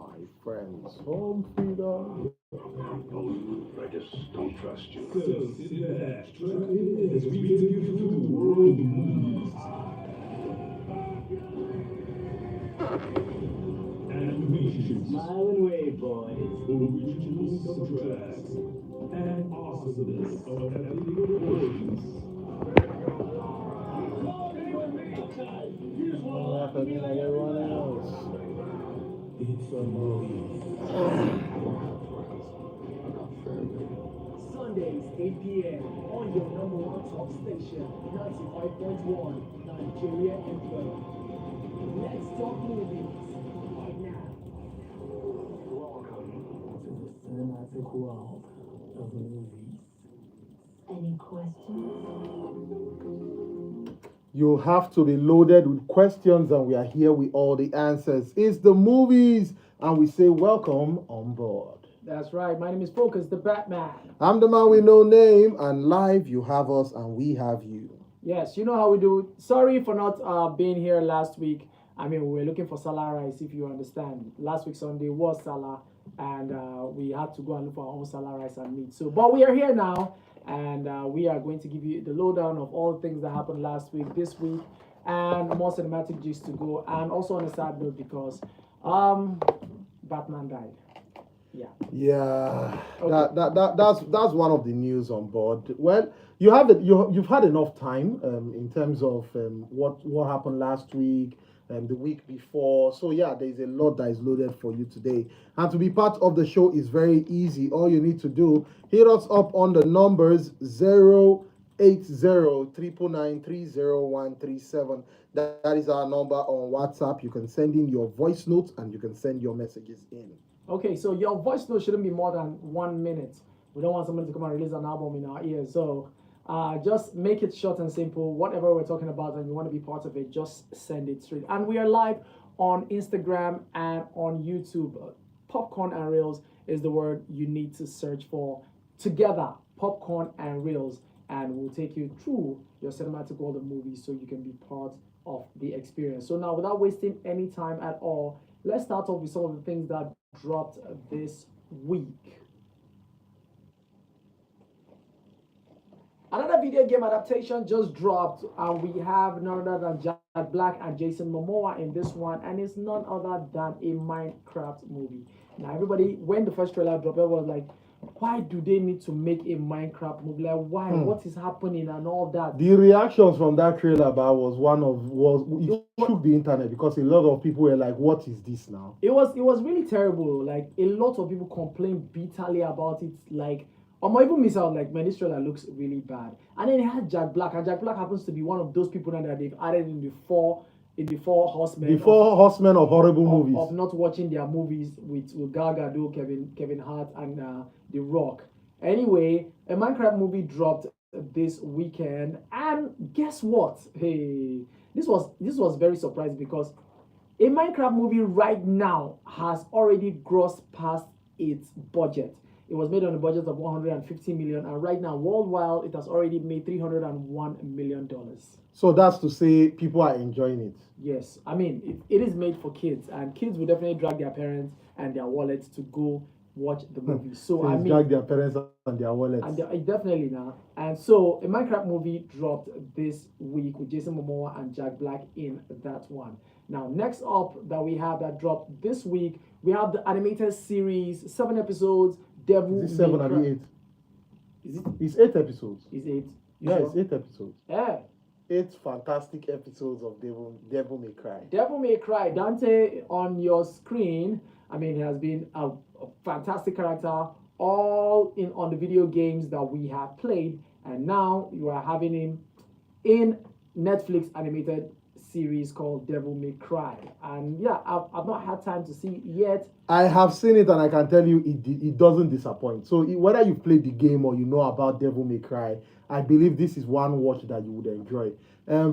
my friends. Home freedom. I just don't trust you. So sit back, strap in as we take you through the world of movies. Animations, Smile and wave, boys. original soundtracks, and awesomeness of epic proportions. Not happening like everyone else. It's the movies. Sundays, 8 p.m. on your number one top station, 95.1 Nigeria FM. Let's talk movies right now. Welcome to the cinematic world of movies. Any questions? You have to be loaded with questions, and we are here with all the answers. It's the movies, and we say welcome on board. That's right. My name is Focus, the Batman. I'm the man with no name, and live you have us, and we have you. Yes, you know how we do. Sorry for not being here last week. I mean, we were looking for Salah rice, if you understand. Last week Sunday was Salah, and we had to go and look for our own Salah rice and meat. So, but we are here now, and we are going to give you the lowdown of all the things that happened last week, this week, and more cinematic gist to go. And also on a sad note, because Batman died. Yeah. Yeah, Okay. that's one of the news on board. Well, you've had enough time in terms of what happened last week and the week before. So yeah, there's a lot that is loaded for you today. And to be part of the show is very easy. All you need to do, hit us up on the numbers 080 That is our number on WhatsApp. You can send in your voice notes and you can send your messages in. Okay, so your voice note shouldn't be more than 1 minute. We don't want somebody to come and release an album in our ears. So just make it short and simple. Whatever we're talking about and you want to be part of it, just send it straight. And we are live on Instagram and on YouTube. Popcorn and Reels is the word you need to search for together. Popcorn and Reels. And we'll take you through your cinematic world of movies so you can be part of the experience. So now, without wasting any time at all, let's start off with some of the things that dropped this week. Another video game adaptation just dropped, and we have none other than Jack Black and Jason Momoa in this one, and it's none other than a Minecraft movie. Now, everybody, when the first trailer dropped, everyone was like, why do they need to make a Minecraft movie? Like, why? What is happening and all that? The reactions from that trailer was it shook the internet because a lot of people were like, "What is this now?" It was really terrible. Like a lot of people complained bitterly about it. Like, or might even miss out. Like, man, this trailer looks really bad. And then it had Jack Black, and Jack Black happens to be one of those people that they've added in the four horsemen. The four horsemen of horrible movies. Of not watching their movies with Gal Gadot, Kevin Hart, and The Rock. Anyway, a Minecraft movie dropped this weekend, and guess what? Hey, this was very surprising because a Minecraft movie right now has already grossed past its budget. It was made on a budget of 150 million, and right now worldwide it has already made 301 million dollars. So that's to say people are enjoying it. Yes, I mean it is made for kids, and kids will definitely drag their parents and their wallets to go watch the movie. So I mean, drag their parents and their wallets. And definitely now. And so a Minecraft movie dropped this week with Jason Momoa and Jack Black in that one. Now, next up that we have that dropped this week, we have the animated series, 7 episodes. Devil Is it 7 or 8? Is it? It's 8 episodes. Is it? Yeah, it's 8 episodes. Yeah. 8 fantastic episodes of Devil May Cry. Devil May Cry. Dante on your screen. I mean, he has been a fantastic character all in on the video games that we have played, and now you are having him in Netflix animated series called Devil May Cry. And yeah, I've not had time to see it yet. I have seen it, and I can tell you it doesn't disappoint. So whether you played the game or you know about Devil May Cry, I believe this is one watch that you would enjoy.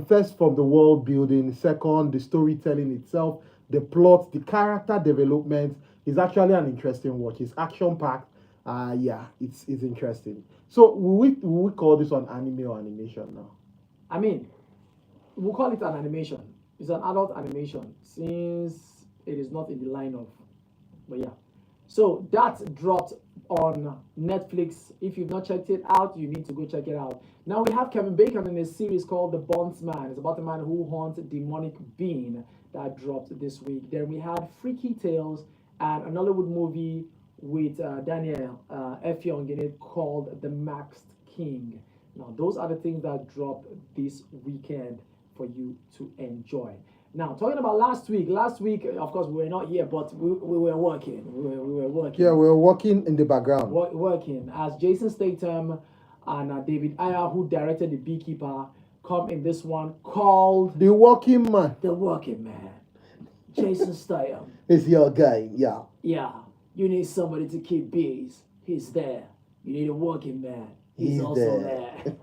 First, from the world building. Second, the storytelling itself, the plot, the character development is actually an interesting watch. It's action packed. Yeah, it's interesting. So will we call this one anime or animation now? I mean, we'll call it an animation. It's an adult animation since it is not in the line of But yeah. So that dropped on Netflix. If you've not checked it out, you need to go check it out. Now we have Kevin Bacon in a series called The Bondsman. It's about a man who haunts a demonic being that dropped this week. Then we had Freaky Tales and an Hollywood movie with Daniel F. Young in it called The Maxed King. Now those are the things that dropped this weekend for you to enjoy. Now, talking about last week, of course, we were not here, but we were working. We were working. Yeah, we're working in the background. Working as Jason Statham and David Ayer, who directed The Beekeeper, come in this one called The Working Man. The Working Man. Jason Statham. Is your guy, yeah. Yeah, you need somebody to keep bees. He's there. You need a working man. He's also there.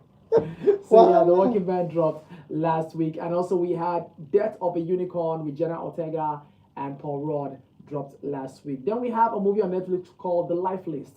So yeah, The Working Man dropped last week, and also we had Death of a Unicorn with Jenna Ortega and Paul Rudd dropped last week. Then we have a movie on Netflix called The Life List.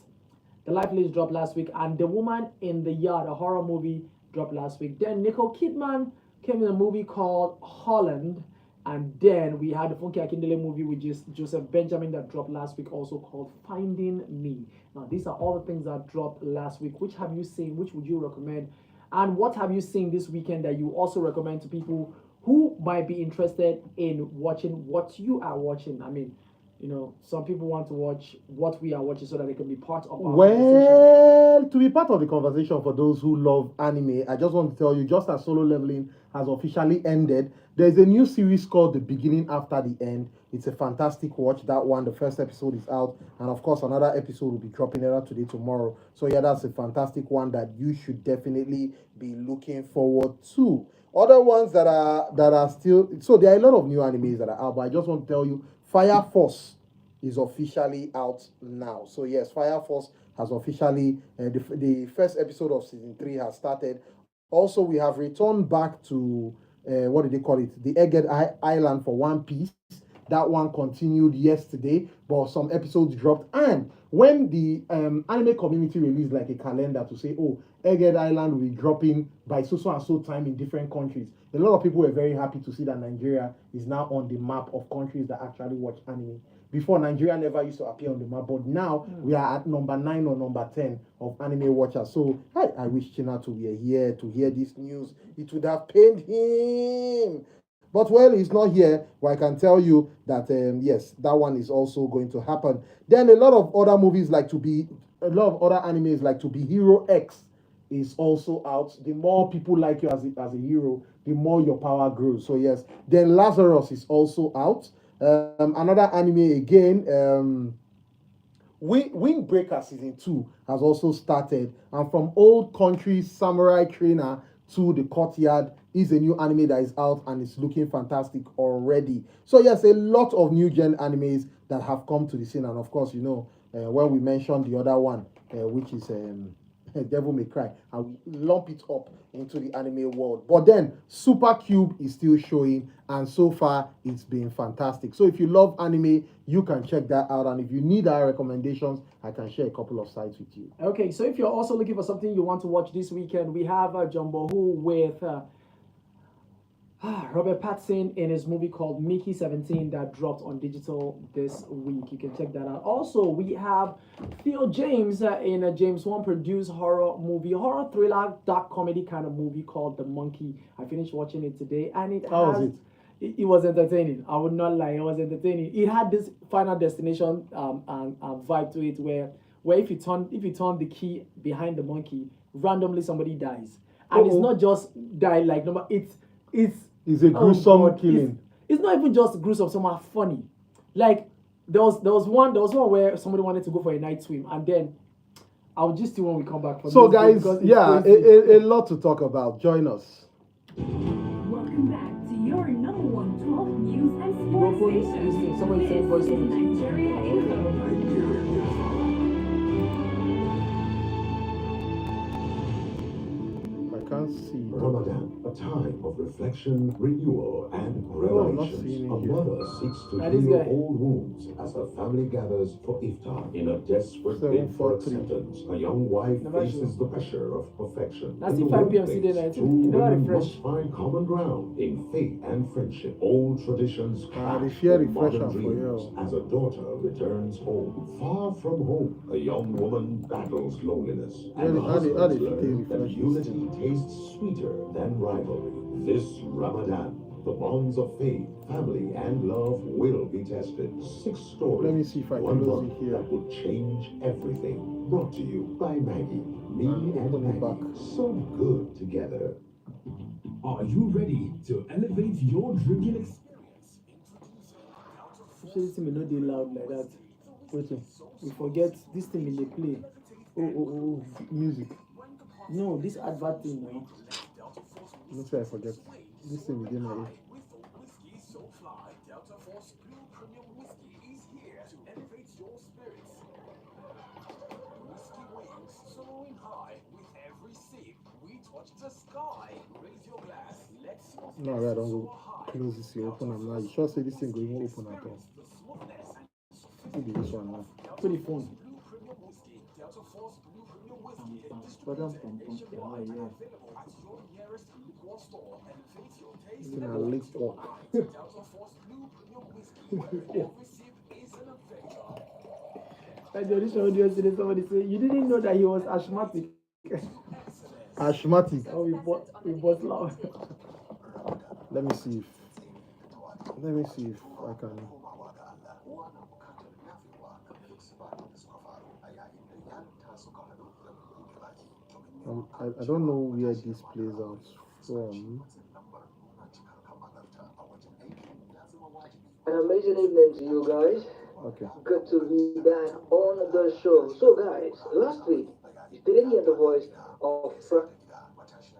The Life List dropped last week, and The Woman in the Yard, a horror movie, dropped last week. Then Nicole Kidman came in a movie called Holland, and then we had the Funke Akindele movie with Joseph Benjamin that dropped last week, also called Finding Me. Now these are all the things that dropped last week. Which have you seen? Which would you recommend? And what have you seen this weekend that you also recommend to people who might be interested in watching what you are watching? I mean, you know, some people want to watch what we are watching so that they can be part of our conversation. Well, to be part of the conversation for those who love anime, I just want to tell you, just as Solo Leveling has officially ended, there's a new series called The Beginning After the End. It's a fantastic watch. That one, the first episode is out, and of course, another episode will be dropping either today, tomorrow. So yeah, that's a fantastic one that you should definitely be looking forward to. Other ones that are still, so there are a lot of new animes that are out, but I just want to tell you, Fire Force is officially out now. So yes, Fire Force has officially the first episode of season 3 has started. Also, we have returned back to what did they call it? The Egged Island for One Piece. That one continued yesterday, but some episodes dropped. And when the anime community released like a calendar to say, oh, Egged Island will be dropping by so and so time in different countries, a lot of people were very happy to see that Nigeria is now on the map of countries that actually watch anime. Before, Nigeria never used to appear on the map, but now we are at number 9 or number 10 of anime watchers. So I wish Chinatu were here to hear this news. It would have pained him. But well, he's not here. But I can tell you that yes, that one is also going to happen. Then a lot of other movies a lot of other animes like To Be Hero X is also out. The more people like you as a hero, the more your power grows. So yes. Then Lazarus is also out. Another anime again, Windbreaker season 2 has also started, and From Old Country Samurai Trainer to The Courtyard is a new anime that is out and it's looking fantastic already. So yes, a lot of new gen animes that have come to the scene, and of course, you know, when we mentioned the other one, which is Devil May Cry, and we lump it up into the anime world. But then Super Cube is still showing, and so far it's been fantastic. So if you love anime, you can check that out, and if you need our recommendations, I can share a couple of sites with you. Okay, so if you're also looking for something you want to watch this weekend, we have Jumbo Who with Robert Pattinson in his movie called Mickey 17 that dropped on digital this week. You can check that out. Also, we have Theo James in a James Wan produced horror thriller, dark comedy kind of movie called The Monkey. I finished watching it today, and it was entertaining. I would not lie, it was entertaining. It had this Final Destination vibe to it, where if you turn the key behind the monkey, randomly somebody dies, and it's not just die like normal. It's a gruesome killing. It's not even just gruesome. Some are funny. Like there was one where somebody wanted to go for a night swim, and then I'll just see when we come back. So guys, yeah, a lot to talk about. Join us. Welcome back to your number one talk news and sports station. Somebody said voice This is Nigeria Info. can't see. Ramadan, a time of reflection, renewal, and Oh, I'm not revelations. seeing A it here. mother seeks to Now this heal guy. old wounds as her family gathers for iftar. In a desperate bid for 743. acceptance, a young wife Never faces sure. the pressure of perfection. That's In still the 5 p.m. workplace, today night. two You never women refresh. must find common ground in faith and friendship. Old traditions They clash share with modern refresher for dreams you. as a daughter returns home. Far from home, a young woman battles loneliness, and How they husbands fit learn that refresh this unity thing? tastes sweeter than rivalry. This Ramadan, the bonds of faith, family, and love will be tested. 6 stories. Let me see if I one close month it here. that would change everything. Brought to you by Maggie. Me And and open it Maggie. back. So good together. Are you ready to elevate your drinking experience? Actually, this thing may not be loud like that. Waiting. We forget this thing in the play. Oh, music. No, this advert thing now. Not sure I forget. This thing within my ear. No, I don't go close this here, open them now. You sure say this thing going to open at all? Maybe this one now. Put the phone. It's in a late walk. Like the audition audio yesterday, somebody say you didn't know that he was asthmatic. Asthmatic. Oh, we bought loud. Let me see if I can. I don't know where this plays out from. An amazing evening to you guys. Okay. Good to be back on the show. So, guys, last week you didn't hear the voice of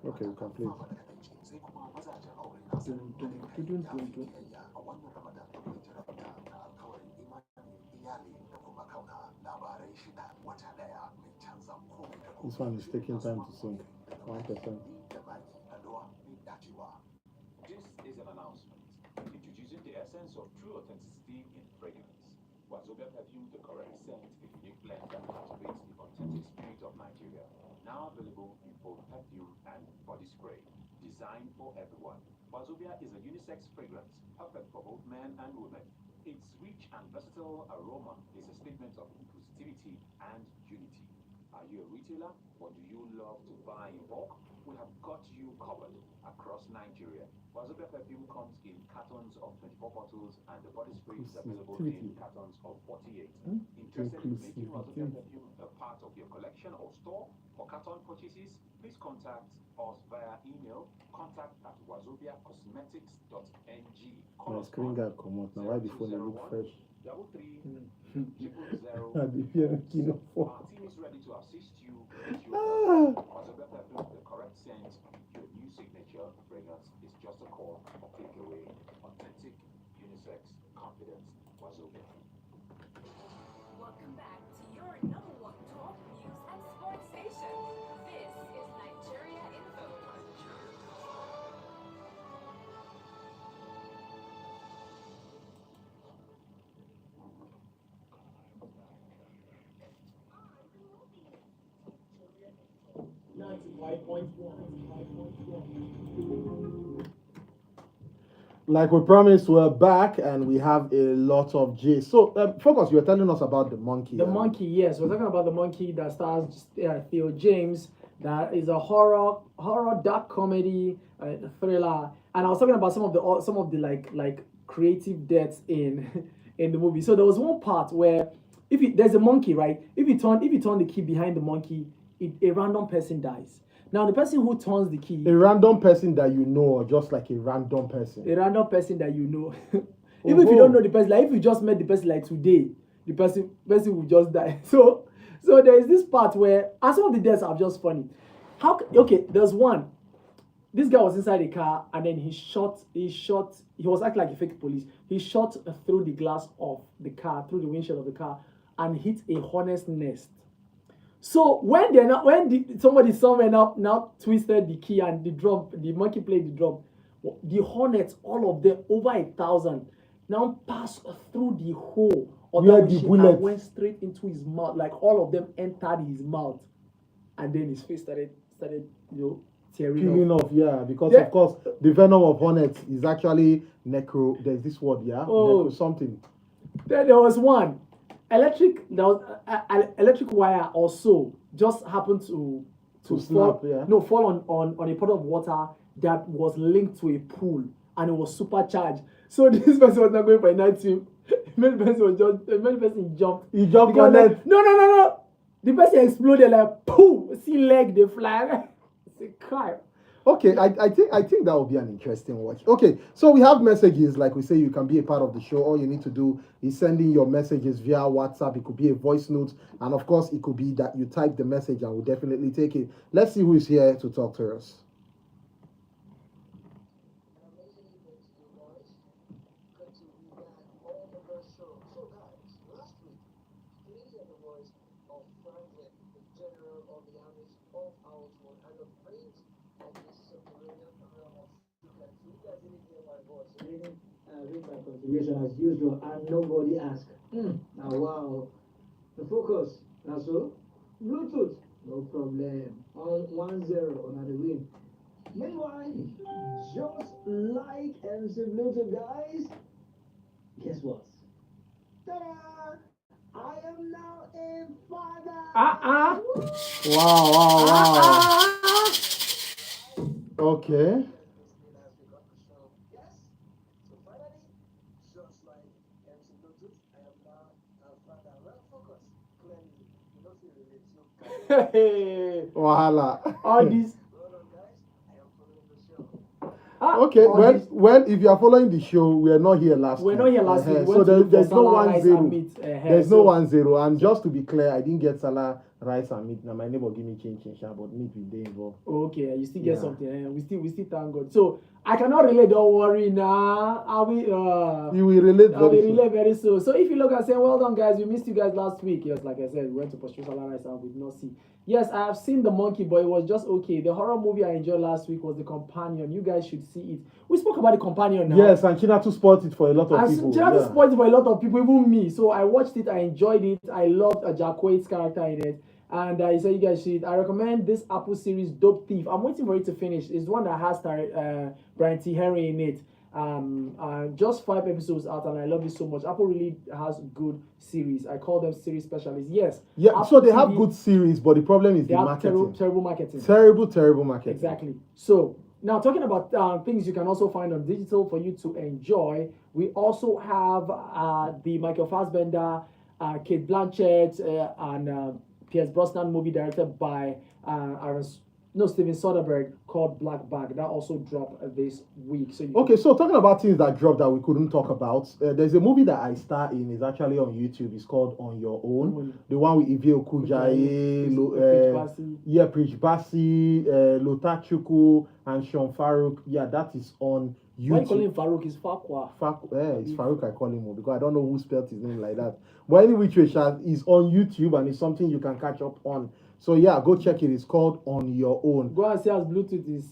Okay, we can play. This one is taking time to sync. 1%. This is an announcement introducing the essence of true authenticity in fragrance. Wazobia perfume, the correct scent, a unique blend that captivates the authentic spirit of Nigeria. Now available in both perfume and body spray. Designed for everyone. Wazobia is a unisex fragrance, perfect for both men and women. Its rich and versatile aroma is a statement of inclusivity and unity. Are you a retailer or do you love to buy in bulk? We have got you covered across Nigeria. Wazobia perfume comes in cartons of 24 bottles and the body spray is available in cartons of 48. Interested in making Wazobia perfume a part of your collection or store? For carton purchases, please contact us via email contact@wazobiacosmetics.ng. My screen got come out now. Why the phone look fresh? 33 Our team is ready to assist you with your Wazobia perfume, the correct scent, your new signature fragrance is just a call or click away. Authentic, unisex, confidence, Wazobia. Welcome back to your number one talk news and sports station. This is Nigeria Info. Like we promised, we're back and we have a lot of J. So, Focus, you were telling us about the monkey. The monkey, yes. We're talking about the monkey that stars Theo James. That is a horror dark comedy thriller. And I was talking about some of the like creative deaths in in the movie. So there was one part where there's a monkey, right? If you turn the key behind the monkey, a random person dies. Now the person who turns the key, a random person that you know, or just like a random person. A random person that you know. Even if you don't know the person, like if you just met the person like today, the person will just die. So there is this part where, and some of the deaths are just funny. There's one. This guy was inside a car and then he was acting like a fake police. He shot through the glass of the car, through the windshield of the car, and hit a hornet's nest. So when somebody somewhere now twisted the key and the monkey played the drum, the hornets, all of them over 1,000, now passed through the hole of Where that the machine bullet and went straight into his mouth. Like all of them entered his mouth, and then his face started tearing peeling off. off, yeah, because Yeah. of course the venom of hornets is actually necro. There's this word, yeah, Oh. necro something. Then there was one electric wire also just happened to snap, fall, yeah. fall on a pot of water that was linked to a pool, and it was supercharged. So this person was not going for a night swim. The main person jumped. He jumped The guy on was like, it. no. The person exploded like poof. See leg they fly. It's a crime. Okay, I think that would be an interesting watch. Okay, so we have messages. Like we say, you can be a part of the show. All you need to do is send in your messages via WhatsApp. It could be a voice note, and of course, it could be that you type the message, and we'll definitely take it. Let's see who is here to talk to us. Read my contribution as usual and nobody asked. Now wow. The focus. Now so Bluetooth, no problem. On 1-0 on the win. Meanwhile, just like MC Bluetooth guys, guess what? Ta-da! I am now a father. Wow. Okay. Wahala. All these. Okay, well, if you are following the show, we are not here last week. We're not here last week. We So went to look there's for no Salah rice 1-0. and meat, There's no 1-0. And just to be clear, I didn't get Salah rice and meat. Now my neighbor give me change, but meat will be involved. Okay, you still get something. We still thank God. So I cannot relate. Don't worry now. You will relate I will very soon. relate very soon. So if you look and say, well done guys, we missed you guys last week. Yes, like I said, we went to pursue Salah rice and we did not see. Yes, I have seen The Monkey, but it was just okay. The horror movie I enjoyed last week was The Companion. You guys should see it. We spoke about The Companion now. Yes, and Chinatu spoiled it for a lot of people. Chinatu spoiled it for a lot of people, even me. So I watched it, I enjoyed it. I loved Jack Quaid's character in it. And I said you guys should. I recommend this Apple series, Dope Thief. I'm waiting for it to finish. It's one that has Brian T. Henry in it. Just 5 episodes out, and I love it so much. Apple really has good series. I call them series specialists. Yes. Yeah. Apple So they have TV, good series, but the problem is they the have marketing. terrible marketing. Terrible marketing. Exactly. So now talking about things you can also find on digital for you to enjoy, we also have the Michael Fassbender, Kate Blanchett, and Pierce Brosnan movie directed by Steven Soderbergh called Black Bag. That also dropped this week. So so talking about things that dropped that we couldn't talk about, there's a movie that I star in. It's actually on YouTube. It's called On Your Own. The one with Ivy Okujaye, Preach Basi, Lota Chuku, and Sean Farouk. Yeah, that is on YouTube. Why you call him Farouk? It's Farquhar. It's Farouk, I call him, because I don't know who spelled his name like that. But anyway, is on YouTube, and it's something you can catch up on. So yeah, go check it. It's called On Your Own. Go and see as Bluetooth is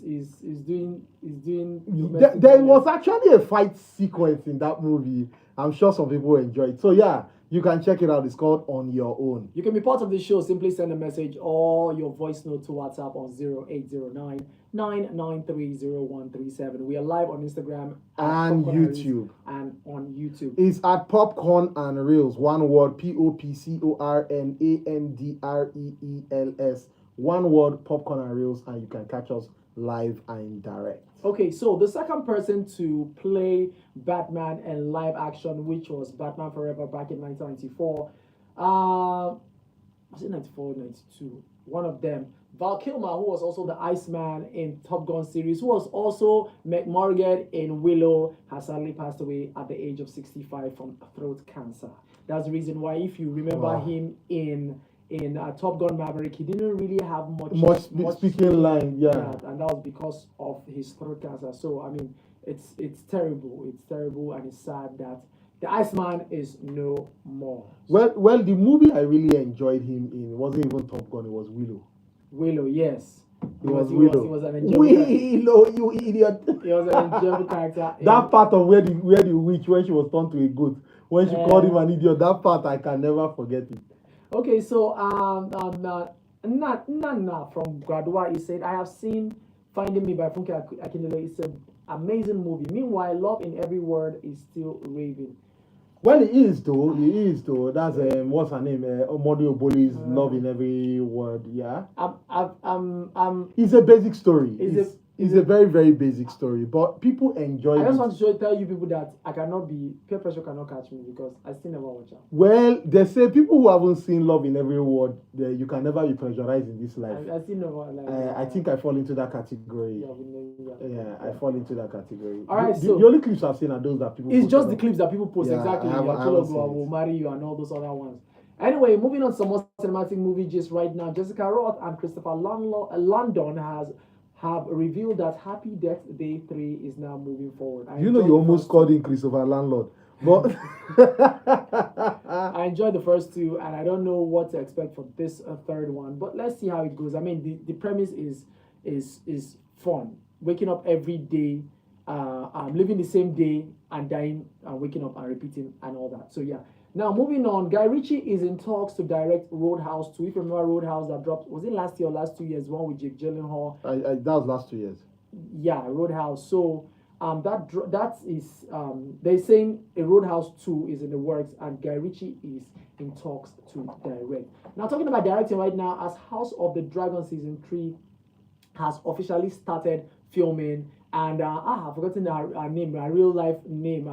doing. There was actually a fight sequence in that movie. I'm sure some people enjoyed it. So yeah, you can check it out. It's called On Your Own. You can be part of the show. Simply send a message or your voice note to WhatsApp on 0809 9930137. We are live on Instagram and YouTube. And on YouTube. It's at Popcorn and Reels. One word, POPCORNANDREELS. One word, Popcorn and Reels, and you can catch us live and direct. Okay, so the second person to play Batman in live action, which was Batman Forever back in 1994. Was it 94 92? One of them. Val Kilmer, who was also the Iceman in Top Gun series, who was also McMorgan in Willow, has sadly passed away at the age of 65 from throat cancer. That's the reason why, if you remember him in Top Gun Maverick, he didn't really have much speaking line, and that was because of his throat cancer. So I mean, it's terrible. It's terrible, and it's sad that The Iceman is no more. Well, the movie I really enjoyed him in wasn't even Top Gun. It was Willow. Willow, yes. It was He Willow. was an enjoyable Willow, you idiot. He was an enjoyable character. That part of where the witch, when she was turned to a goat, when she called him an idiot, that part I can never forget it. Okay, so Nana from Gradua, he said, I have seen Finding Me by Funke Akindele. It's an amazing movie. Meanwhile, Love in Every Word is still raving. Well, he is though. He is though. That's what's her name? Omodi Oboli's Love in Every Word. Yeah. It's a basic story. It's a very, very basic story, but people enjoy it. I just want to tell you people that I cannot be, peer pressure cannot catch me because I still never watch it. Well, they say people who haven't seen Love in Every Word, you can never be pressurized in this life. I still never. I think I fall into that category. Yeah, I fall into that category. All right, the only clips I've seen are those that people. It's just the clips that people post. Yeah, exactly. I will marry you and all those other ones. Anyway, moving on to some more cinematic movie just right now. Jessica Roth and Christopher London have revealed that Happy Death Day 3 is now moving forward. You almost called in Christopher Landlord. But I enjoyed the first two, and I don't know what to expect for this third one. But let's see how it goes. I mean, the premise is fun. Waking up every day, living the same day, and dying, and waking up and repeating, and all that. So yeah. Now, moving on, Guy Ritchie is in talks to direct Roadhouse 2. If you remember Roadhouse that dropped, was it last year or last 2 years? One with Jake Gyllenhaal. That was last 2 years. Yeah, Roadhouse. So that is they're saying a Roadhouse 2 is in the works, and Guy Ritchie is in talks to direct. Now, talking about directing right now, as House of the Dragon season 3 has officially started filming, and I've forgotten her name, her real life name,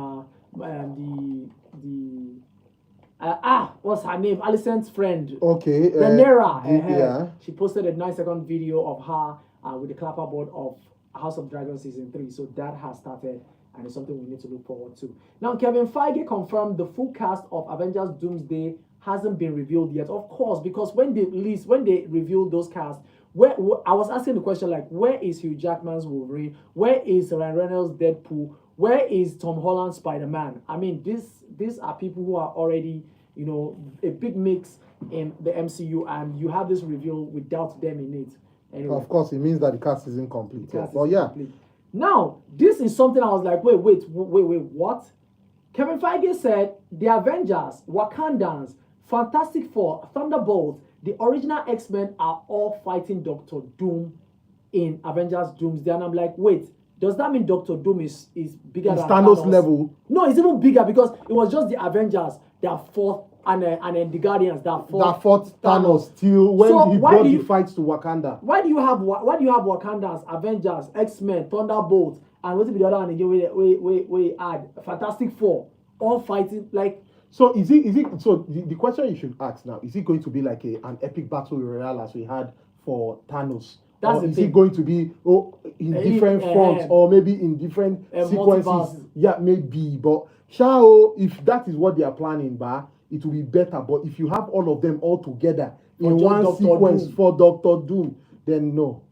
what's her name? Alicent's friend. Okay. Rhaenyra. Yeah. She posted a 9-second video of her with the clapperboard of House of Dragon season 3. So that has started, and it's something we need to look forward to. Now, Kevin Feige confirmed the full cast of Avengers Doomsday hasn't been revealed yet. Of course, because when they revealed those casts, where I was asking the question like, where is Hugh Jackman's Wolverine? Where is Ryan Reynolds' Deadpool? Where is Tom Holland's Spider-Man? I mean, these are people who are already, a big mix in the MCU, and you have this reveal without them in it. Anyway, of course, it means that the cast isn't complete. Complete. Now, this is something I was like, wait, what? Kevin Feige said the Avengers, Wakandans, Fantastic Four, Thunderbolts, the original X-Men are all fighting Doctor Doom in Avengers Doomsday. And I'm like, wait, does that mean Doctor Doom is bigger than Thanos level? No, it's even bigger because it was just the Avengers that fought and then the Guardians that fought Thanos till when he brought the fights to Wakanda. Why do you have Wakandans, Avengers, X-Men, Thunderbolts, and what's the other one again? We add Fantastic Four all fighting like. So is it? So the question you should ask now, is it going to be like an epic battle royale as we had for Thanos? Or is it going to be in different fronts or maybe in different sequences? Multiverse. Yeah, maybe. But if that is what they are planning, it will be better. But if you have all of them all together in one sequence for Doctor Doom, then no.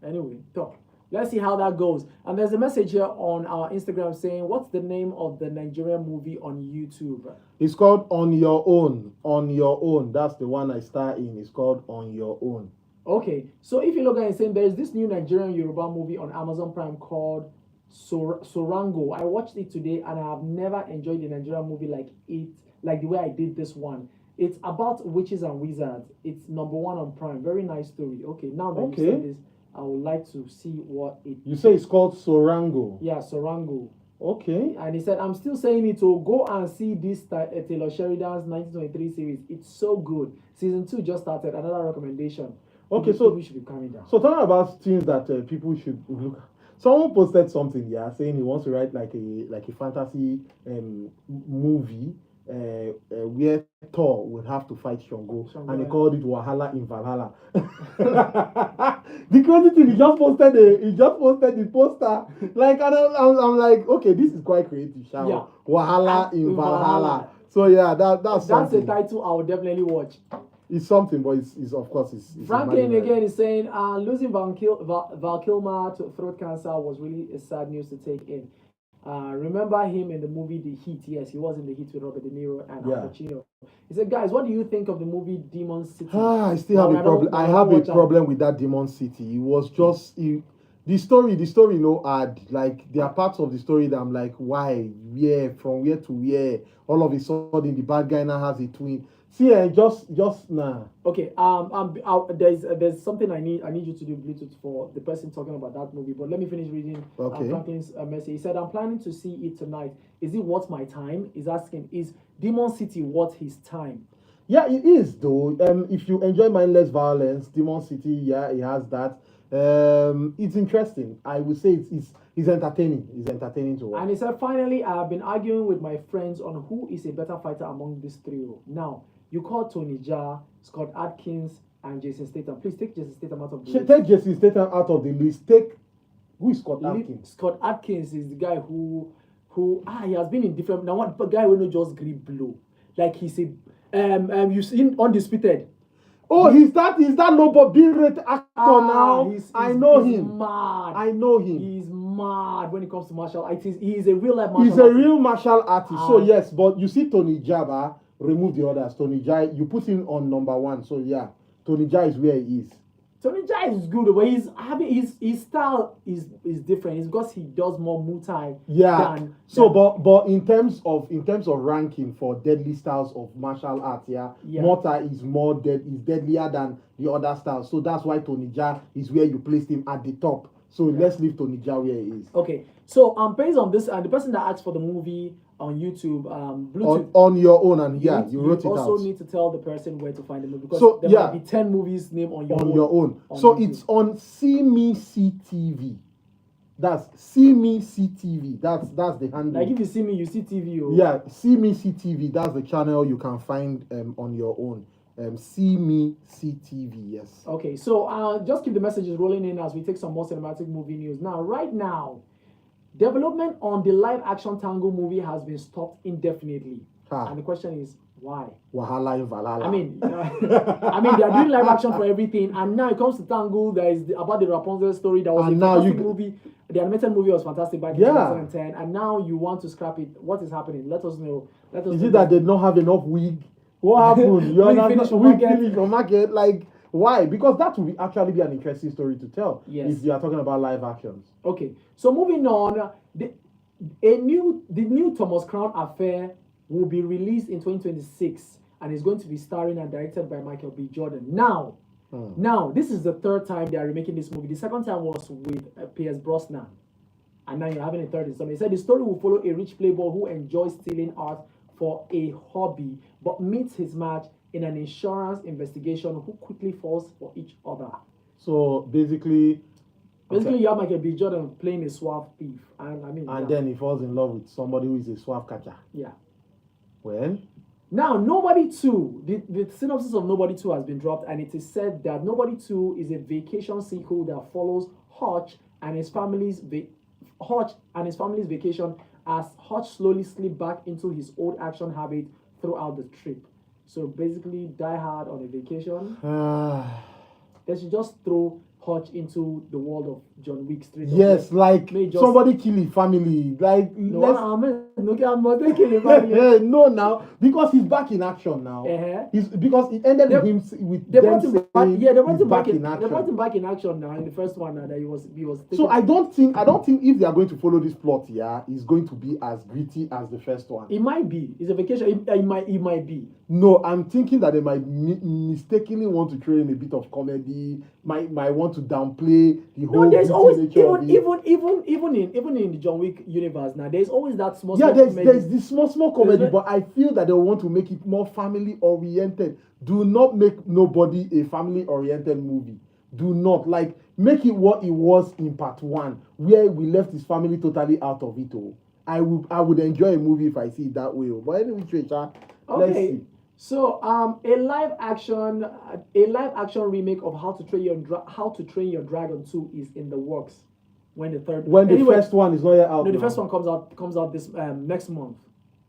Anyway, talk. Let's see how that goes. And there's a message here on our Instagram saying, what's the name of the Nigerian movie on YouTube? It's called On Your Own. On Your Own. That's the one I star in. It's called On Your Own. Okay. So if you look at it, saying there's this new Nigerian Yoruba movie on Amazon Prime called Sorango. I watched it today and I have never enjoyed a Nigerian movie like the way I did this one. It's about witches and wizards. It's #1 on Prime. Very nice story. Okay, now that you said this, I would like to see what it You say it's called Sorango? Yeah, Sorango. Okay. And he said, I'm still saying it, to go and see this Taylor Sheridan's 1923 series. It's so good. Season 2 just started. Another recommendation. Okay, so we should be coming down. So talking about things that people should look at. Someone posted something, saying he wants to write like a fantasy movie where Thor would have to fight Shango, and he called it Wahala in Valhalla. The crazy thing, he just posted the poster, like, and I'm like, okay, this is quite creative, yeah. Wahala in Valhalla. So yeah, that's something. A title I would definitely watch. It's something, but it's of course it's Franklin again is saying losing Val Kilmer to throat cancer was really a sad news to take in. Remember him in the movie The Heat? Yes, he was in The Heat with Robert De Niro and Al Yeah. Pacino. He said, "Guys, what do you think of the movie Demon City?" I still Now, have when a I don't- problem. when I I don't have a watch am. problem with that Demon City. It was just the story, add like there are parts of the story that I'm like, why, where, from where to where? All of a sudden, the bad guy now has a twin. See, just nah. Okay. There's something I need you to do Bluetooth for the person talking about that movie. But let me finish reading Okay. Franklin's message. He said, "I'm planning to see it tonight. Is it worth my time?" He's asking, "Is Demon City worth his time?" Yeah, it is though. If you enjoy mindless violence, Demon City, yeah, it has that. It's interesting. I would say it's entertaining. It's entertaining to watch. And he said, "Finally, I have been arguing with my friends on who is a better fighter among these trio. Now, you call Tony Jaa, Scott Adkins, and Jason Statham. Please take Jason Statham out of the list." Take Jason Statham out of the list. Take who is Scott Adkins? Scott Adkins is the guy who he has been in different. Now, one guy will not just grip blow. Like he's a you seen Undisputed. Oh, he's that low but being rated actor now. I know he's him. Mad. I know him. He's mad when it comes to martial arts. He's a real life martial He's artist. a real martial artist. So yes, but you see Tony Jaa, remove the others. Tony Jaa, you put him on number one. So yeah, Tony Jaa is where he is. Tony Jaa is good, but his style is different. It's because he does more Muay Thai. Yeah. But in terms of ranking for deadly styles of martial arts, Muay Thai is deadlier than the other styles. So that's why Tony Jaa is where you placed him at the top. So let's leave Tony Jaa where he is. Okay. So based on this, and the person that asked for the movie on YouTube, Bluetooth on your own, and you wrote it out. You also need to tell the person where to find the movie because So, there might be 10 movies named on your own. So YouTube. it's on See Me CTV. That's See Me CTV. That's the handle. Like if you see me, you see TV. Oh. Yeah, See Me CTV. That's the channel you can find on your own. See Me CTV. Yes. Okay, so just keep the messages rolling in as we take some more cinematic movie news. Now, right now, development on the live-action Tango movie has been stopped indefinitely, and the question is why? Wahala in Valhalla. I mean, they are doing live-action for everything, and now it comes to Tango. That is about the Rapunzel story. That was a fantastic movie. The animated movie was fantastic back in 2010, and now you want to scrap it. What is happening? Let us know. Is it that they don't have enough wig? What happened? Finish your market. Like, why? Because that would actually be an interesting story to tell. Yes. If you are talking about live actions. Okay. So moving on, the new Thomas Crown Affair will be released in 2026 and is going to be starring and directed by Michael B. Jordan. Now, this is the third time they are remaking this movie. The second time was with Pierce Brosnan. And now you're having a third installment. He said the story will follow a rich playboy who enjoys stealing art for a hobby, but meets his match in an insurance investigation who quickly falls for each other. So basically you have Michael B. Jordan playing a suave thief, and then he falls in love with somebody who is a suave catcher. Yeah. Well, now Nobody 2, the synopsis of Nobody 2 has been dropped, and it is said that Nobody 2 is a vacation sequel that follows Hutch and his family's vacation as Hutch slowly slips back into his old action habit throughout the trip. So basically, Die Hard on a vacation. They should just throw Hutch into the world of John Wick straight. Yes, like somebody kill his family. Like no, now because he's back in action now. He's because it ended with him they brought him back in action. They brought him back in action now in the first one. That he was. So I don't think if they are going to follow this plot, it's going to be as gritty as the first one. It might be. It's a vacation. It might be. No, I'm thinking that they might mistakenly want to throw in a bit of comedy. Might want to downplay the whole. No, there's always even in the John Wick universe now. There's always that small. There's this small comedy, but I feel that they want to make it more family oriented. Do not make Nobody a family oriented movie. Do not make it what it was in part 1, where we left his family totally out of it. I would enjoy a movie if I see it that way. But anyway, let's see. So, a live action remake of How to Train Your Dragon 2 is in the works. The first one is not yet out. No, the first one comes out this next month.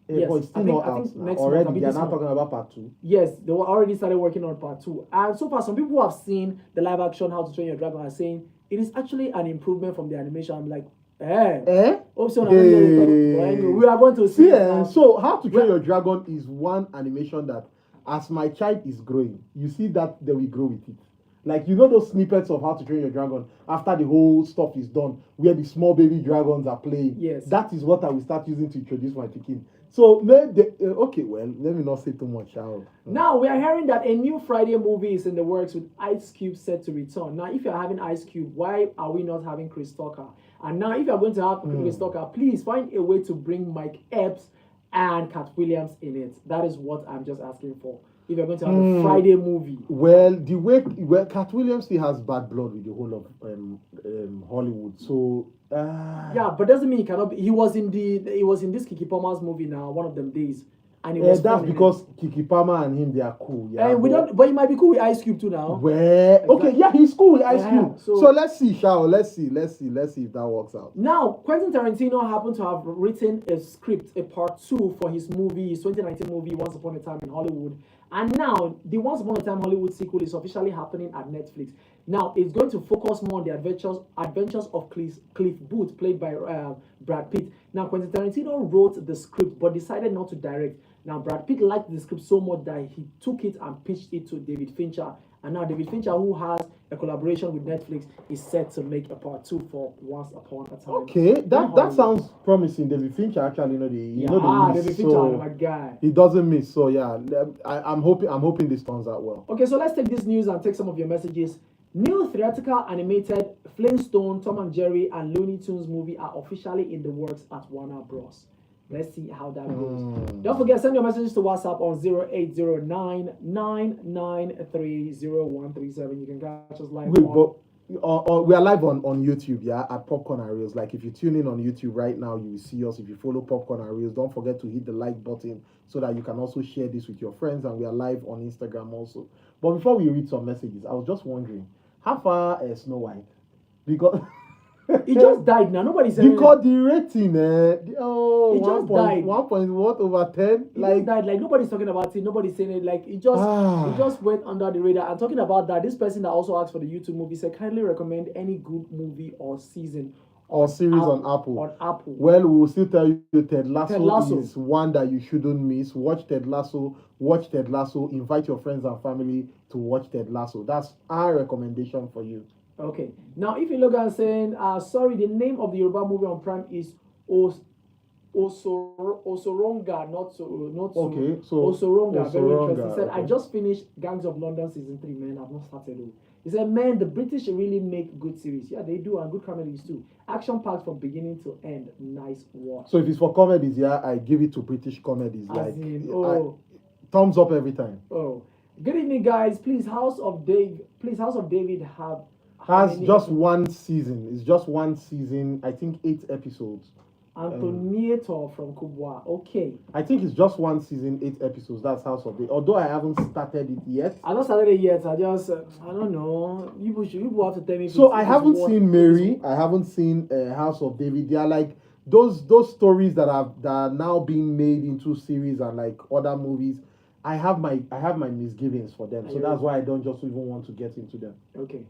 Yes, but it's still not out now. Already, they are now talking about part 2. Yes, they were already started working on part 2. And so far, some people who have seen the live action How to Train Your Dragon are saying it is actually an improvement from the animation. I'm like, Also, but anyway, we are going to see. So How to Train Your Dragon is one animation that, as my child is growing, you see that they will grow with it. Like, you know those snippets of How to Train Your Dragon after the whole stuff is done, where the small baby dragons are playing. Yes. That is what I will start using to introduce my chicken. So maybe okay, well, let me not say too much. Now we are hearing that a new Friday movie is in the works with Ice Cube set to return. Now, if you're having Ice Cube, why are we not having Chris Tucker? And now, if you're going to have Chris Tucker, please find a way to bring Mike Epps and Cat Williams in it. That is what I'm just asking for. If you're going to have a Friday movie. Well, Cat Williams still has bad blood with the whole of Hollywood. So yeah, but doesn't mean he cannot be. He was in this Kiki Palmer's movie now, one of them days. And it was that's because Kiki Palmer and him, they are cool. Yeah, but he might be cool with Ice Cube too now. Well, okay, yeah, he's cool with Ice Cube. So let's see, let's see if that works out. Now, Quentin Tarantino happened to have written a script, a part 2 for his 2019 movie Once Upon a Time in Hollywood. And now, the Once Upon a Time Hollywood sequel is officially happening at Netflix. Now, it's going to focus more on the adventures of Cliff Booth, played by Brad Pitt. Now, Quentin Tarantino wrote the script, but decided not to direct. Now, Brad Pitt liked the script so much that he took it and pitched it to David Fincher. And now David Fincher, who has a collaboration with Netflix, is set to make a part 2 for Once Upon a Time. Okay, that sounds promising. David Fincher actually, David Fincher, my guy. He doesn't miss. So yeah, I'm hoping this turns out well. Okay, so let's take this news and take some of your messages. New theatrical animated Flintstone, Tom and Jerry, and Looney Tunes movie are officially in the works at Warner Bros. Let's see how that goes. Don't forget, send your messages to WhatsApp on 0809-993-0137. You can catch us live we are live on YouTube, yeah, at Popcorn and Reels. Like, if you tune in on YouTube right now, you will see us. If you follow Popcorn and Reels, don't forget to hit the like button so that you can also share this with your friends. And we are live on Instagram also. But before we read some messages, I was just wondering, how far is Snow White? Because he just died now. Nobody said because the rating, he just died. 1 point what over 10? He just died. Like, nobody's talking about it. Nobody's saying it. Like, it just went under the radar. And talking about that, this person that also asked for the YouTube movie said, kindly recommend any good movie or season or series on Apple. Well, we will still tell you Ted Lasso is one that you shouldn't miss. Watch Ted Lasso. Invite your friends and family to watch Ted Lasso. That's our recommendation for you. Okay. Now, if you look at saying, sorry, the name of the Yoruba movie on Prime is Osoronga, not okay. So Osoronga. Very interesting. He said, okay. I just finished Gangs of London season 3, man. I've not started it. He said, man, the British really make good series. Yeah, they do, and good comedies too. Action packed from beginning to end. Nice watch. So if it's for comedies, yeah, I give it to British comedies. Thumbs up every time. Oh, good evening, guys. Please, House of David has just one season. It's just one season. I think 8 episodes. Antonietto from Kubwa. Okay. I think it's just one season, 8 episodes. That's House of David. Although I haven't started it yet. I haven't started it yet. I don't know. You have to tell me. So I haven't seen Mary. I haven't seen House of David. They are like those stories that are now being made into series and like other movies. I have my misgivings for them. So that's why I don't just even want to get into them. Okay.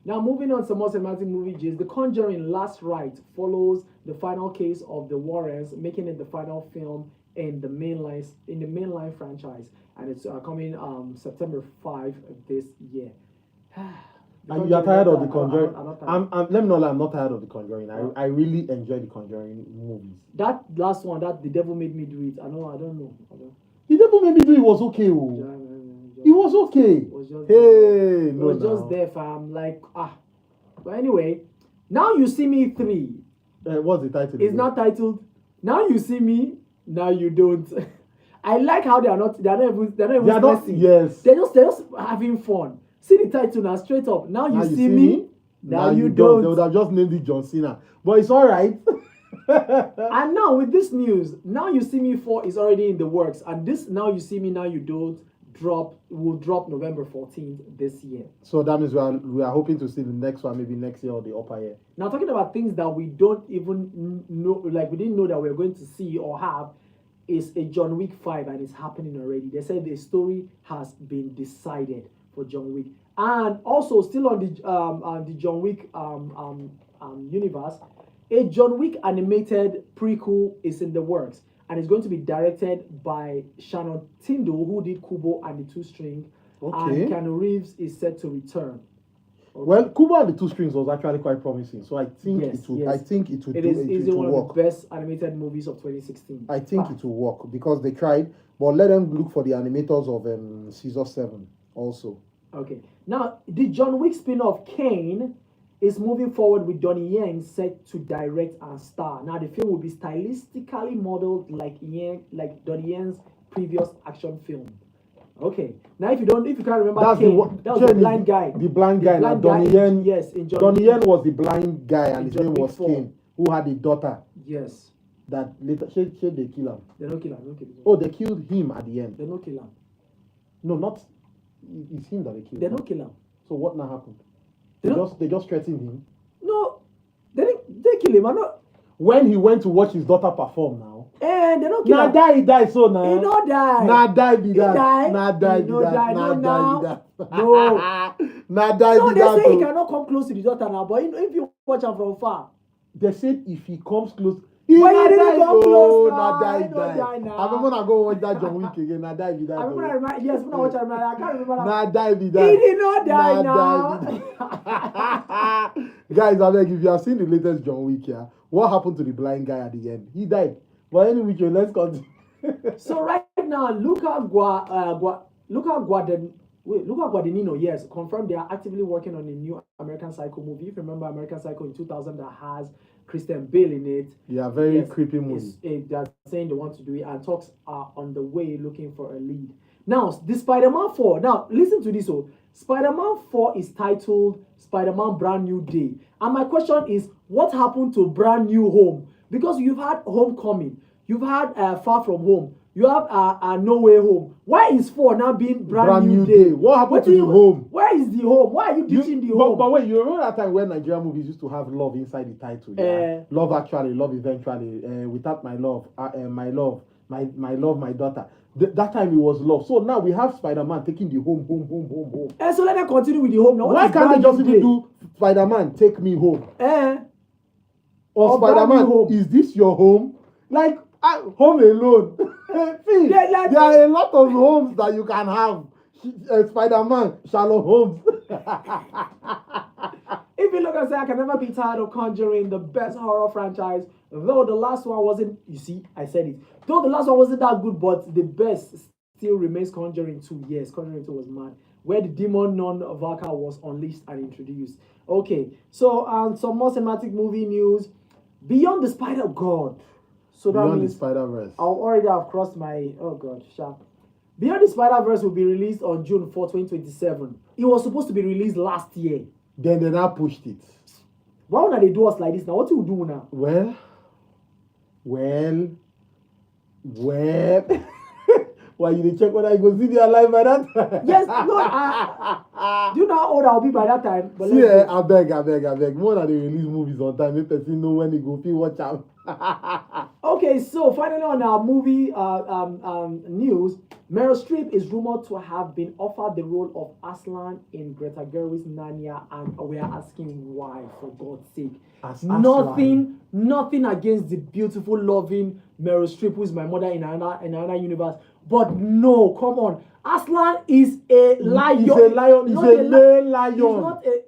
Now, moving on to more cinematic movie, The Conjuring Last Rite follows the final case of the Warrens, making it the final film in the mainline franchise, and it's coming September 5 this year. And you are tired of The Conjuring? Let me know that I'm not tired of The Conjuring. I really enjoy The Conjuring movies. That last one, The Devil Made Me Do It. I don't know. The Devil Made Me Do It was okay. It was okay. It was just there, fam. Like, But anyway, Now You See Me 3. What's the title? It's not titled Now You See Me, Now You Don't. I like how they're not even stressing. Yes. They're just having fun. See the title now, straight up. Now you see me, now you don't. They would have just named it John Cena. But it's alright. And now with this news, Now You See Me 4 is already in the works. And this Now You See Me, Now You Don't will drop November 14th this year. So that means we are hoping to see the next one maybe next year or the upper year. Now talking about things that we don't even know, like we didn't know that we were going to see or have, is a John Wick 5, and it's happening already. They said the story has been decided for John Wick. And also still on the John Wick universe, A John Wick animated prequel is in the works and it's going to be directed by Shannon Tindall, who did Kubo and the Two String. Okay. And Keanu Reeves is set to return. Okay. Well, Kubo and the Two Strings was actually quite promising, so I think Yes, it would. yes. I think it would. It do, is it easily will one work. of the best animated movies of 2016. I think it will work because they tried, but let them look for the animators of Caesar 7 also. Okay. Now, the John Wick spin-off Kane is moving forward with Donnie Yen set to direct and star. Now, the film will be stylistically modeled like Donnie Yen's previous action film. Okay. Now, if you can't remember, That's Kane, that was the blind guy. The blind guy. Now, Donnie Yen. Yes, in John Donnie Wick. Yen was the blind guy, and his John name Wick was 4. Kane, who had a daughter. Yes. That later, should they kill him? They don't kill him. Oh, they killed him at the end. They don't kill him. No, not. It's him that they killed. They don't kill him. So what now happened? They They just threatened him. No, they kill him. I know. When he went to watch his daughter perform now. And they don't kill him. He died so now. He don't die. Nah die be that. Die. Nah die be No that. die. Nah No die now. be that. No. Nah die No, be they that. say he cannot come close to the daughter now. But if you watch him from far, They said if he comes close. But he didn't come close now. Nah die He don't die now. I remember when I go watch that John Wick again. Nah die be that. I remember. Yes, when I watch him, I can't remember. Nah die be that. He did not die Nah now. die be that. Guys, I beg, if you have seen the latest John Wick here, what happened to the blind guy at the end? He died. But anyway, let's continue. So right now, Luca Guadagnino, yes, confirmed they are actively working on a new American Psycho movie. If you remember American Psycho in 2000 that has Christian Bale in it. Yeah, very creepy movie. They're saying they want to do it, and talks are on the way looking for a lead. Now, the Spider-Man 4. Now, listen to this. Spider-Man 4 is titled Spider-Man Brand New Day. And my question is, what happened to Brand New Home? Because you've had Homecoming, you've had Far From Home, you have No Way Home. Why is 4 now being Brand New Day? What happened to the home? Where is the home? Why are you ditching the home? But wait, you remember that time when Nigerian movies used to have love inside the title? Yeah? Love actually, love eventually. Without my love, my love, my love, my daughter. That time it was love. So now we have Spider-Man taking the home. And so let them continue with the home now. Why can't they just even do Spider-Man Take Me Home? Or Spider-Man, is this your home? Like Home Alone. See, there are a lot of homes that you can have. Spider-Man, Sherlock Holmes. If you look and say, I can never be tired of Conjuring, the best horror franchise. Though the last one wasn't, you see, I said it. Though the last one wasn't that good, but the best still remains Conjuring 2. Yes, Conjuring 2 was mad. Where the demon nun Vaka was unleashed and introduced. Okay, so some more cinematic movie news. Beyond the Spider God. So that Beyond means the Spider-Verse. I already have crossed my sharp. Beyond the Spider-Verse will be released on June 4, 2027. It was supposed to be released last year. Then they now pushed it. Why would they do us like this now? What do you do now? Well. Why you dey check when I go see the alive by that time? Yes, no, do you know how old I'll be by that time? But see, I beg. More than they release movies on time, make person know when they go feel watch out. Okay, so finally on our movie news, Meryl Streep is rumored to have been offered the role of Aslan in Greta Gerwig's Narnia, and we are asking why, for God's sake. Nothing against the beautiful, loving Meryl Streep, who is my mother in another universe. But no, come on. Aslan is a lion. He's a lion. He's a male lion. He's not a...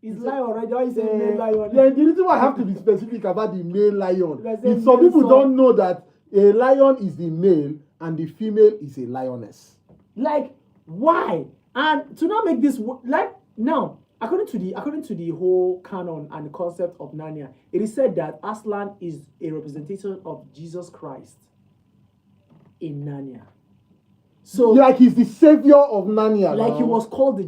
He's lion, right? Why is a male lion? Yeah, the reason why I have to be specific about the male lion is some male people don't know that a lion is the male and the female is a lioness. Like, why? And to not make this like now, according to the whole canon and the concept of Narnia, it is said that Aslan is a representation of Jesus Christ in Narnia. So like he's the savior of Narnia. Like he was called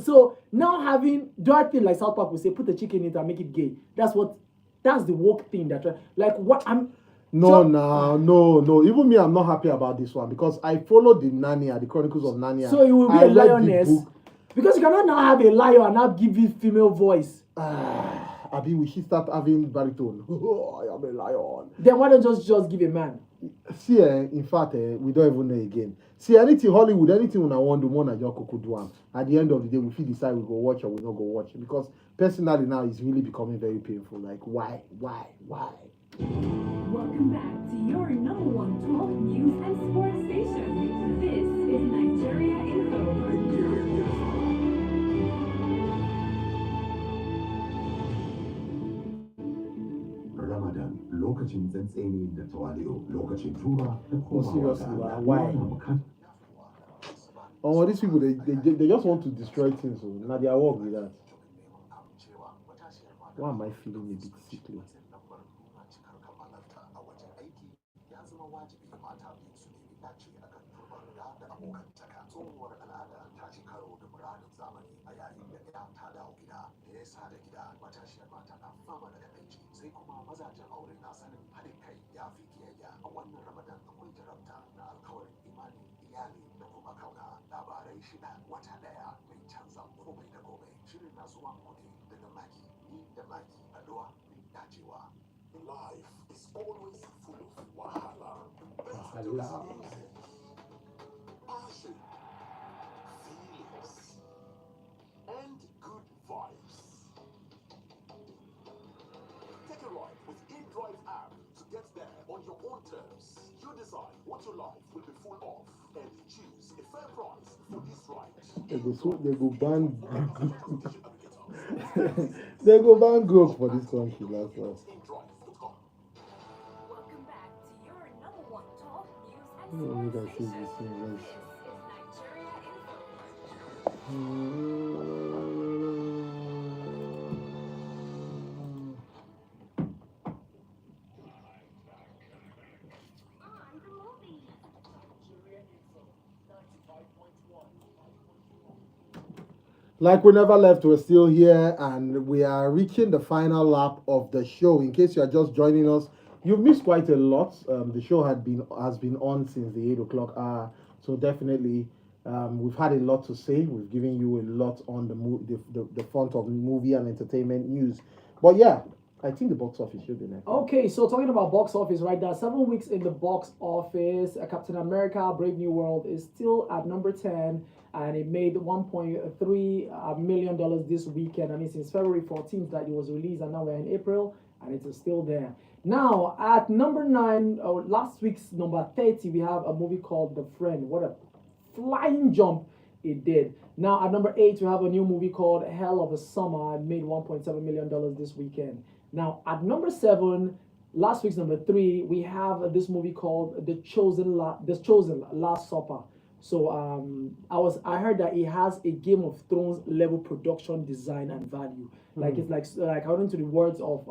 so now having do I feel like South Park will say put a chicken in it and make it gay. That's the woke thing that like what I'm No. Even me, I'm not happy about this one because I followed the Narnia, the Chronicles of Narnia. So it will be a lioness. Because you cannot now have a lion and not give it female voice. Abi, we should start having baritone. I am a lion. Then why don't just give a man? See, in fact, we don't even know again. See, anything Hollywood, anything when I want to do, more than just do. At the end of the day, we feel decide we go watch or we not go watch because Personally, now it's really becoming very painful. Like, why? Welcome back to your number one talk news and sports station. This is Nigeria Info. Ramadan lokacin tsantseni da tawali'u lokacin tuba da No, komawa seriously, ga Allah. why? Wannan bukat- Oh, these people, they just want to destroy things. So now they are work with that. Why am I feeling a bit sickly? Life is always full of wahala. Allah. Passion, feelings, and good vibes. Take a ride with InDrive app to get there on your own terms. You decide what your life will be full of and choose a fair price for this ride. They go ban they go ban growth for this country last. InDrive.com. Welcome back to your number one talk news and Oh, sports look at this station. thing, This is Nigeria Info. Like we never left, we're still here and we are reaching the final lap of the show. In case you are just joining us, you've missed quite a lot. The show has been on since the 8 o'clock hour, so definitely we've had a lot to say. We've given you a lot on the front of movie and entertainment news. But yeah, I think the box office should be next. Okay, so talking about box office, right? There are 7 weeks in the box office. Captain America: Brave New World is still at number 10, and it made $1.3 million this weekend. I mean, since February 14th that it was released, and now we're in April, and it is still there. Now, at number 9, last week's number 30, we have a movie called The Friend. What a flying jump it did. Now, at number 8, we have a new movie called Hell of a Summer. It made $1.7 million this weekend. Now, at number 7, last week's number 3, we have this movie called The Chosen Last Supper. So I heard that it has a Game of Thrones level production design and value. Like it's like according to the words of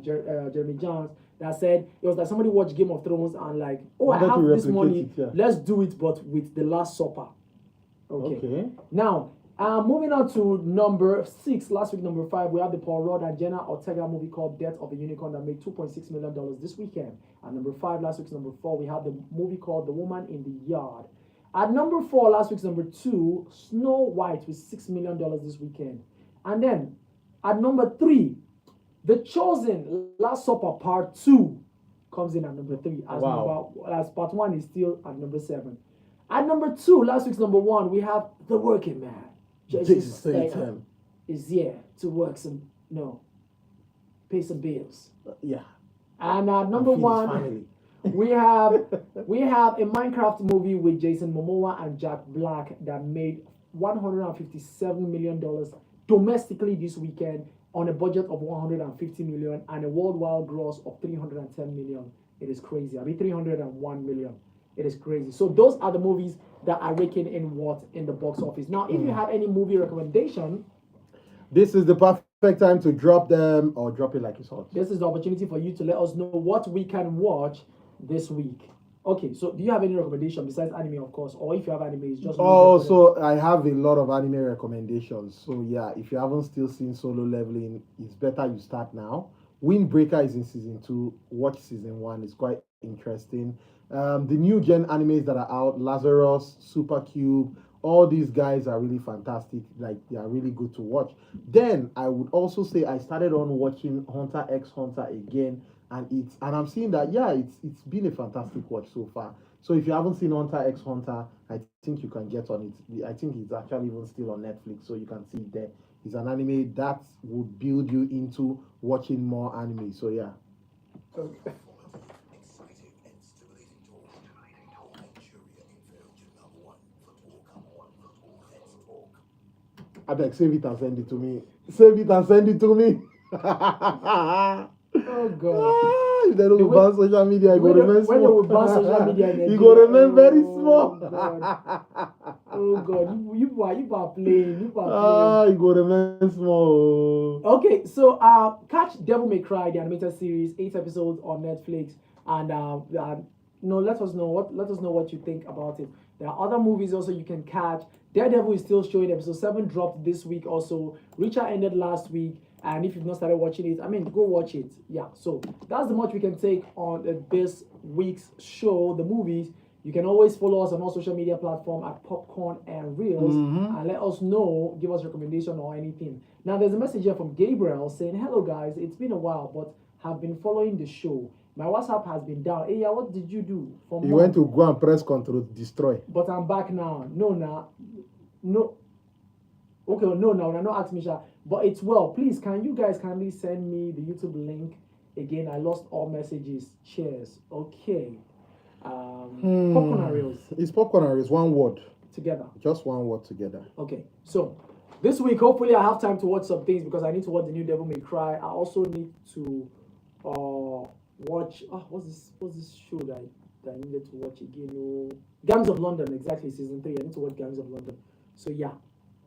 Jeremy Jones, that said it was like somebody watched Game of Thrones and like, oh, I have this money, let's do it, but with the Last Supper. Okay. Now, moving on to number 6, last week number 5, we have the Paul Rudd and Jenna Ortega movie called Death of a Unicorn that made $2.6 million this weekend. At number 5, last week's number 4, we have the movie called The Woman in the Yard. At number 4, last week's number 2, Snow White with $6 million this weekend. And then at number 3, The Chosen Last Supper Part 2 comes in at number 3. As Part 1 is still at number 7. At number 2, last week's number 1, we have The Working Man. Jason Statham is here to work pay some bills. Yeah. And at number 1, we have a Minecraft movie with Jason Momoa and Jack Black that made $157 million domestically this weekend on a budget of $150 million and a worldwide gross of $310 million. It is crazy. I mean, $301 million. It is crazy. So those are the movies that are raking in the box office. Now, if you have any movie recommendation, this is the perfect time to drop them or drop it like it's hot. This is the opportunity for you to let us know what we can watch this week. Okay, so do you have any recommendation besides anime, of course, or if you have anime, it's just. So I have a lot of anime recommendations. So yeah, if you haven't still seen Solo Leveling, it's better you start now. Windbreaker is in season 2. Watch season 1. It's quite interesting. The new gen animes that are out, Lazarus, Supercube, all these guys are really fantastic. Like, they are really good to watch. Then I would also say I started on watching Hunter x Hunter again, and I'm seeing that it's been a fantastic watch so far. So if you haven't seen Hunter x Hunter, I think you can get on it. I think it's actually even still on Netflix, so you can see it there is an anime that would build you into watching more anime. So yeah. Okay. Exciting and stimulating talk. Nigeria Info, your number one for talk. Let's talk. I beg, save it and send it to me. Save it and send it to me. Oh God. If they don't The way- ban social media, you go when they- remain when they small. will ban social media in You go Nigeria, remain very oh, small. Oh God, you are playing, you are Ah, playing. you go remain small. Okay, so catch Devil May Cry, the animated series, 8 episodes on Netflix, and let us know what you think about it. There are other movies also you can catch. Daredevil is still showing. Episode 7 dropped this week also. Richard ended last week, and if you've not started watching it, I mean, go watch it. Yeah, so that's the much we can take on this week's show, the movies. You can always follow us on all social media platforms at Popcorn and Reels, and let us know, give us recommendation or anything. Now, there's a message here from Gabriel saying, "Hello guys, it's been a while, but have been following the show. My WhatsApp has been down. Hey, yeah, what did you do for You went to go and press Control Destroy. But I'm back now. No. Okay, no, now not ask me, but it's well. Please, can you guys kindly send me the YouTube link again? I lost all messages. Cheers. Okay. Popcorn and Reels It's Popcorn and Reels, one word. together. Just one word together. Okay, so this week, hopefully, I have time to watch some things because I need to watch the new Devil May Cry. I also need to watch. What's this show that I needed to watch again? Oh, Gangs of London, exactly, season 3. I need to watch Gangs of London. So yeah,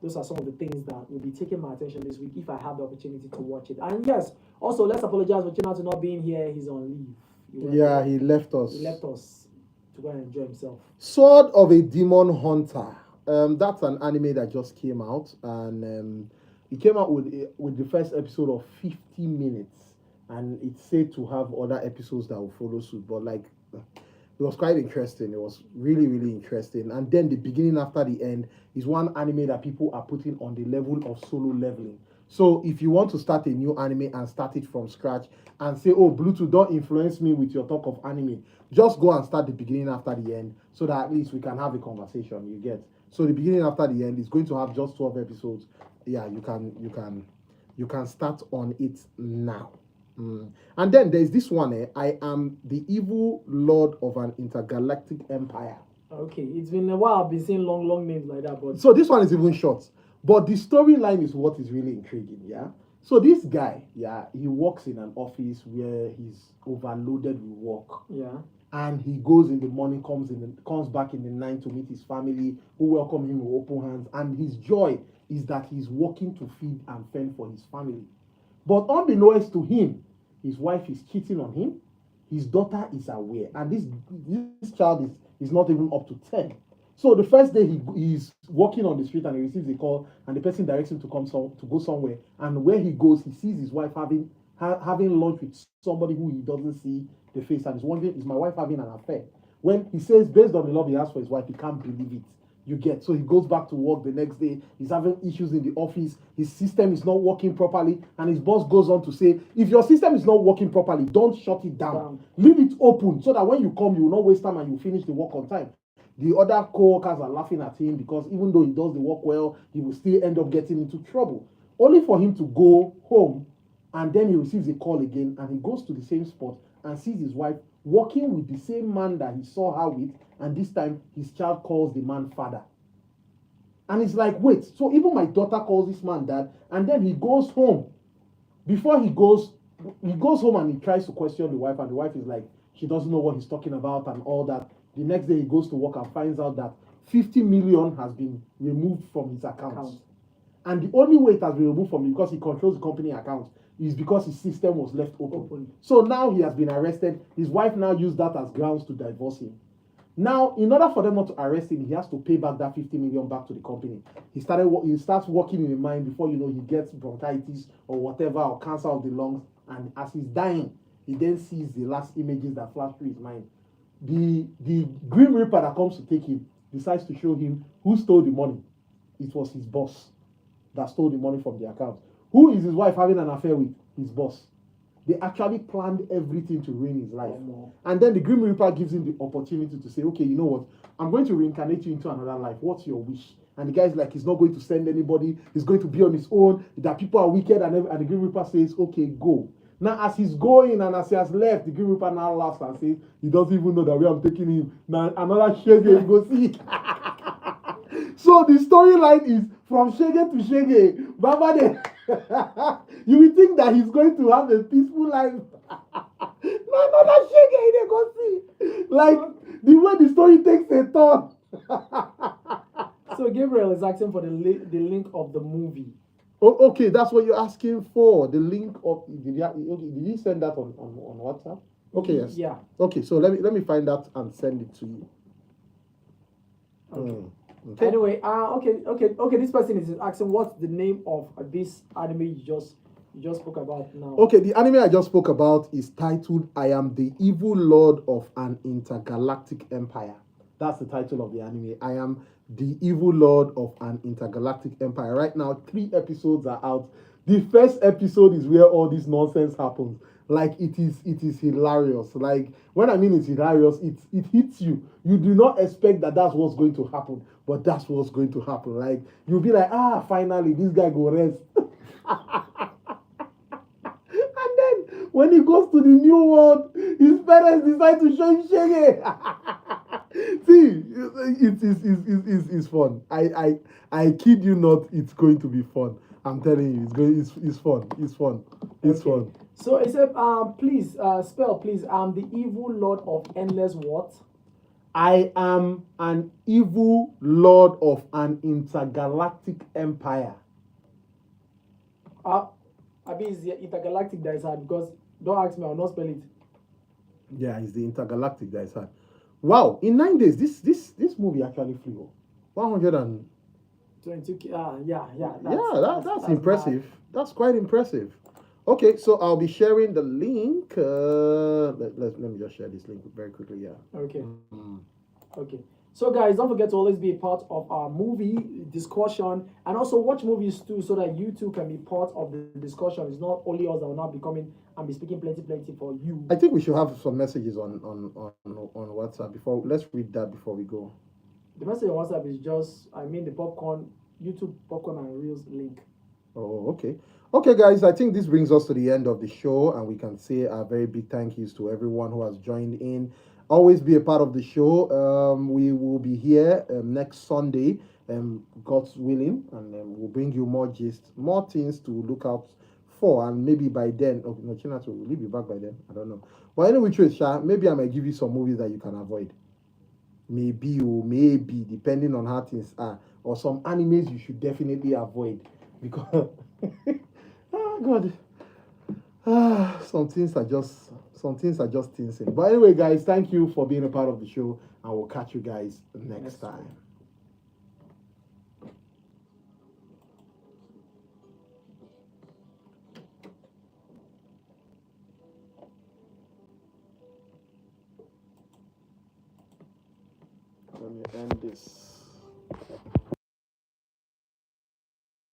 those are some of the things that will be taking my attention this week if I have the opportunity to watch it. And yes, also let's apologize for Chinatu not being here. He's on leave. He left us. He left us to go and enjoy himself. Sword of a Demon Hunter. That's an anime that just came out, and it came out with the first episode of 50 minutes, and it's said to have other episodes that will follow suit. But like, it was quite interesting. It was really, really interesting. And then the beginning after the end is one anime that people are putting on the level of solo leveling. So if you want to start a new anime and start it from scratch and say, oh, Bluetooth, don't influence me with your talk of anime, just go and start the beginning after the end so that at least we can have a conversation, you get. So the beginning after the end is going to have just 12 episodes. Yeah, you can start on it now. And then there's this one, I am the evil lord of an intergalactic empire. Okay, it's been a while I've been seeing long names like that, but So this one is even short. But the storyline is what is really intriguing, yeah? So this guy, yeah, he works in an office where he's overloaded with work. yeah. And he goes in the morning, comes back in the night to meet his family, who welcome him with open hands. And his joy is that he's working to feed and fend for his family. But unbeknownst to him, his wife is cheating on him. His daughter is aware, and this child is not even up to 10. So the first day he's walking on the street and he receives a call, and the person directs him to go somewhere. And where he goes, he sees his wife having lunch with somebody who he doesn't see the face, and he's wondering, is my wife having an affair? When he says, based on the love he has for his wife, he can't believe it. You get. So he goes back to work the next day. He's having issues in the office. His system is not working properly. And his boss goes on to say, if your system is not working properly, don't shut it down. Leave it open so that when you come, you will not waste time and you finish the work on time. The other co-workers are laughing at him because even though he does the work well, he will still end up getting into trouble. Only for him to go home, and then he receives a call again, and he goes to the same spot and sees his wife working with the same man that he saw her with, and this time his child calls the man father. And he's like, wait, so even my daughter calls this man dad, and then he goes home. Before he goes home and he tries to question the wife, and the wife is like, she doesn't know what he's talking about and all that. The next day he goes to work and finds out that 50 million has been removed from his account. And the only way it has been removed from him, because he controls the company account, is because his system was left open. So now he has been arrested. His wife now used that as grounds to divorce him. Now, in order for them not to arrest him, he has to pay back that 50 million back to the company. He starts working in the mine. Before you know, he gets bronchitis or whatever, or cancer of the lungs. And as he's dying, he then sees the last images that flash through his mind. The Grim Reaper that comes to take him decides to show him who stole the money. It was his boss that stole the money from the account. Who is his wife having an affair with? His boss. They actually planned everything to ruin his life. And then the Grim Reaper gives him the opportunity to say, okay, you know what? I'm going to reincarnate you into another life. What's your wish? and the guy's like, he's not going to send anybody, he's going to be on his own, that people are wicked, and the Grim Reaper says, okay, go. Now, as he's going and as he has left, the Grim Reaper now laughs and says, he doesn't even know that we are taking him. Now, another Shege go see. So the storyline is from Shege to Shege. Baba de, you will think that he's going to have a peaceful life. No, another Shege they go see. Like the way the story takes a turn. So Gabriel is asking for the link of the movie. Oh, okay, that's what you're asking for. The link of did you send that on WhatsApp? Okay, yes. Yeah. Okay, so let me find that and send it to you. Okay. Okay. Anyway, okay. This person is asking what's the name of this anime you just spoke about now. Okay, the anime I just spoke about is titled "I Am the Evil Lord of an Intergalactic Empire." That's the title of the anime. I am the evil lord of an intergalactic empire. Right now, 3 episodes are out. The first episode is where all this nonsense happens. Like it is hilarious. Like when I mean it's hilarious, it hits you. You do not expect that that's what's going to happen, but that's what's going to happen. Like you'll be like, finally this guy go rest. And then when he goes to the new world, his parents decide to show him Shege. See, it's fun. I kid you not, it's going to be fun. I'm telling you, it's fun. It's fun. It's fun. So it said, please spell please. The evil lord of endless what? I am an evil lord of an intergalactic empire. I mean, it's the intergalactic that is hard because don't ask me, I'll not spell it. Yeah, it's the intergalactic that is hard. Wow, in 9 days, this movie actually flew 122. Yeah. That's impressive. Mad. That's quite impressive. Okay, so I'll be sharing the link. Let me just share this link very quickly. Yeah. Okay. Okay. So guys, don't forget to always be a part of our movie discussion and also watch movies too, so that you too can be part of the discussion. It's not only us that will not be coming and be speaking plenty for you. I think we should have some messages on WhatsApp before. Let's read that before we go. The message on WhatsApp is just, the popcorn, YouTube popcorn and reels link. Oh, okay. Okay, guys, I think this brings us to the end of the show, and we can say a very big thank yous to everyone who has joined in. Always be a part of the show. We will be here next Sunday, God's willing, and we'll bring you more gist, more things to look out for, and maybe by then, will leave you back by then. I don't know. But anyway, Trisha, maybe I might give you some movies that you can avoid. Maybe, depending on how things are, or some animes you should definitely avoid because, God. Some things are just insane. But anyway, guys, thank you for being a part of the show, and we'll catch you guys next time. Let me end this.